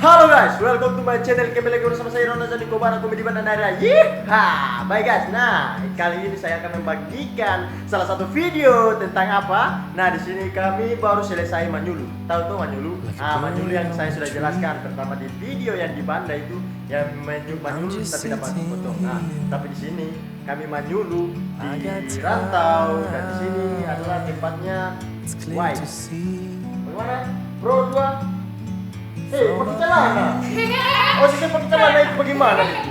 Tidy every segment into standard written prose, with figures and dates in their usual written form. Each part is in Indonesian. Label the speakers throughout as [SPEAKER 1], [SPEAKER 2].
[SPEAKER 1] Halo guys, welcome to my channel. Kembali lagi bersama saya Ronald Zani Kobana Komedi Bandar Daerah. Yeeha. Baik guys, nah kali ini saya akan membagikan salah satu video tentang apa? Nah di sini kami baru selesai manyulu. Tahu tuh manyulu? Manyulu yang saya sudah jelaskan pertama di video yang di Banda itu yang manyulu tapi dapat foto. Nah tapi di sini kami manyulu di rantau dan di sini adalah tempatnya white. Bagaimana? Bro dua. Pakai celana. Oh, saya pakai celana itu bagaimana nih?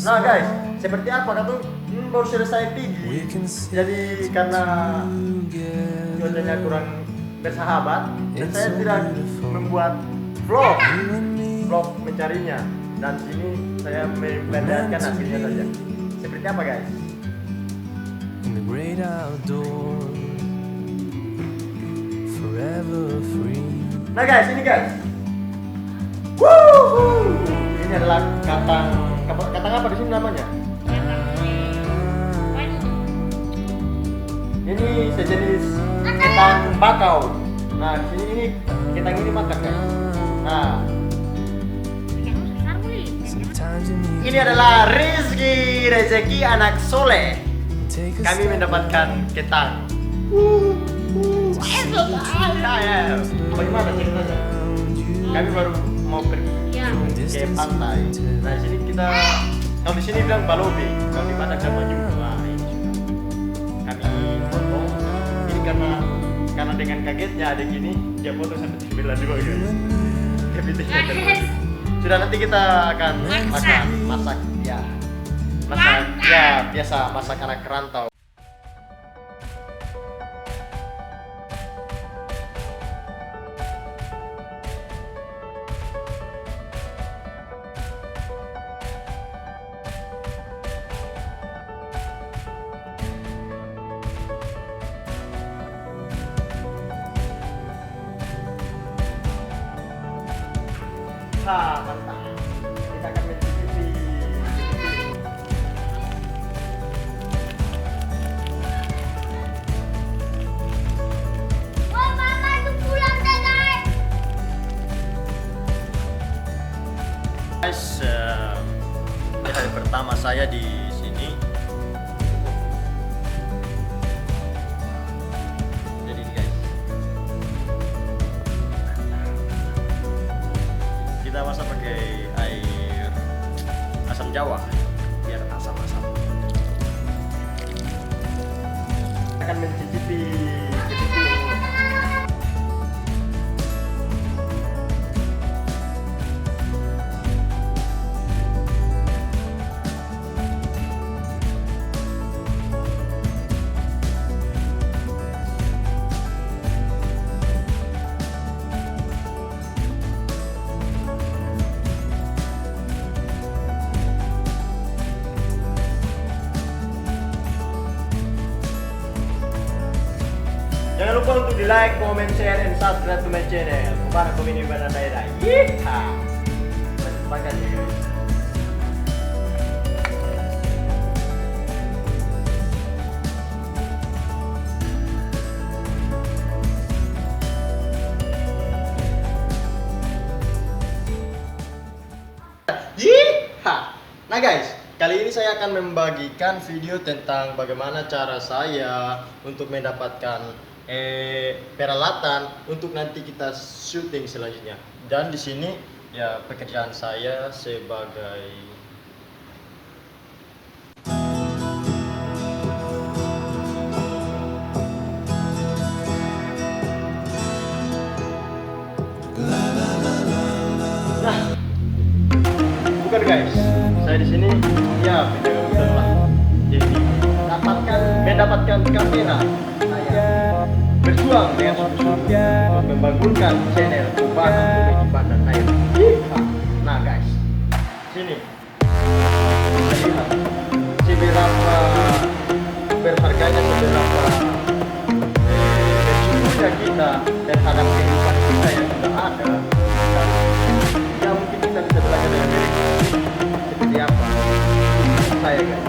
[SPEAKER 1] Nah guys, seperti apa kata baru selesai tinggi. Jadi karena cuacanya kurang bersahabat, dan saya tidak membuat vlog mencarinya. Dan sini saya memperlihatkan hasilnya saja. Seperti apa guys?
[SPEAKER 2] In the great outdoors, forever free.
[SPEAKER 1] Nah guys, ini guys. Woohoo! Ini adalah katang apa di sini namanya? Ini sejenis ketang bakau. Nah, di sini ini ketang ini makan guys. Nah, ini adalah rezeki anak soleh. Kami mendapatkan ketang. Bagaimana ceritanya? Kami baru mau pergi ke pantai. Nah di sini kalau di sini bilang balobe, kalau di mana kan maju. Nah ini kami foto. Ini karena dengan kagetnya ada gini, dia foto sampai terbelah dua guys. Sudah nanti kita akan masak biasa masak anak rantau. Mantap. Kita akan mencicipi.
[SPEAKER 3] Oh, Mama itu pulang guys.
[SPEAKER 1] Guys, ini hari pertama saya di sini. Jadi ini guys, kita masak pakai air asam jawa biar asam-asam. Akan mencicipi Jangan lupa untuk di like, comment, share, and subscribe to my channel. Kobana Komedi Bandar Daerah. Yeeha. Lanjut makan ya guys. Yeeha. Nah guys, kali ini saya akan membagikan video tentang bagaimana cara saya untuk mendapatkan peralatan untuk nanti kita syuting selanjutnya. Dan di sini ya pekerjaan saya sebagai bukan guys. Saya di sini ya video lah. Jadi mendapatkan kamera. Saya berjuang dengan sungguh-sungguh untuk membangunkan channel Kobana Komedi Bandar Daerah. Nah guys, sini lihat seberapa berharganya, seberapa bersungguhnya kita terhadap kehidupan kita yang sudah ada. Dan ya mungkin kita bisa belajar dari mereka seperti apa saya guys.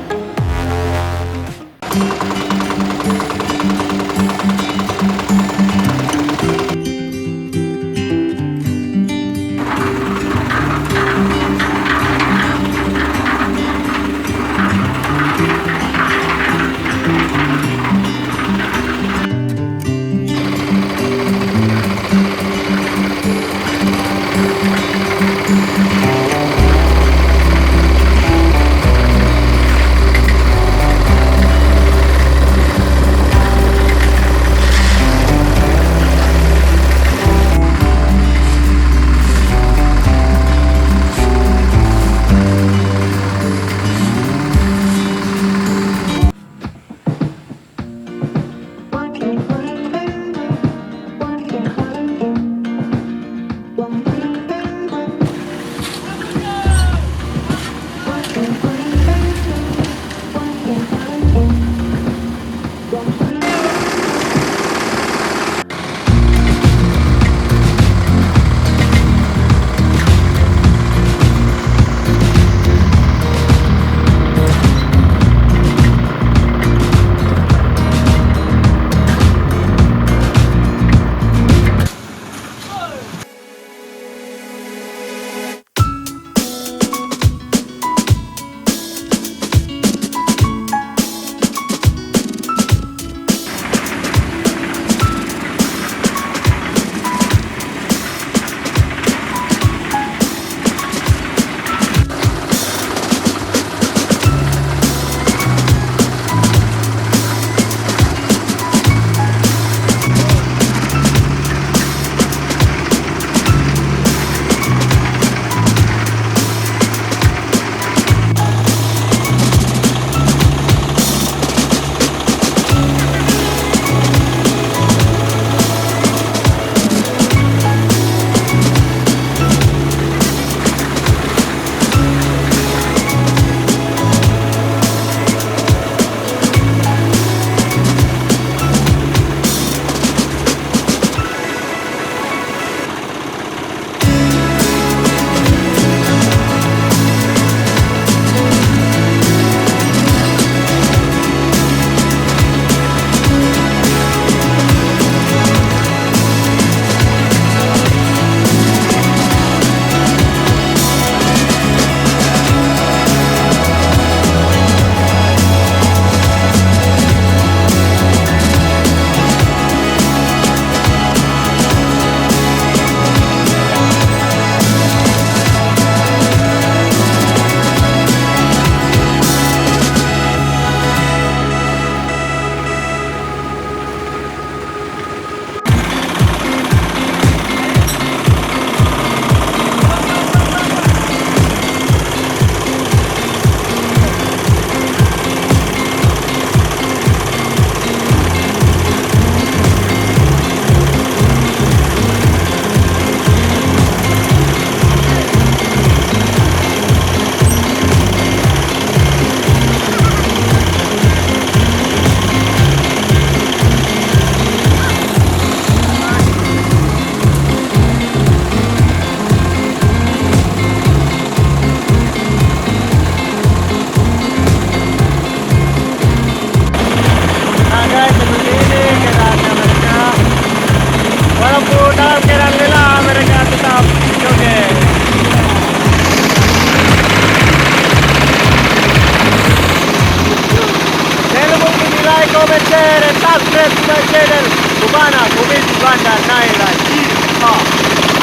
[SPEAKER 1] comment, share, and subscribe to my channel. Cubana Comedy Banda Naira. Yeehaw!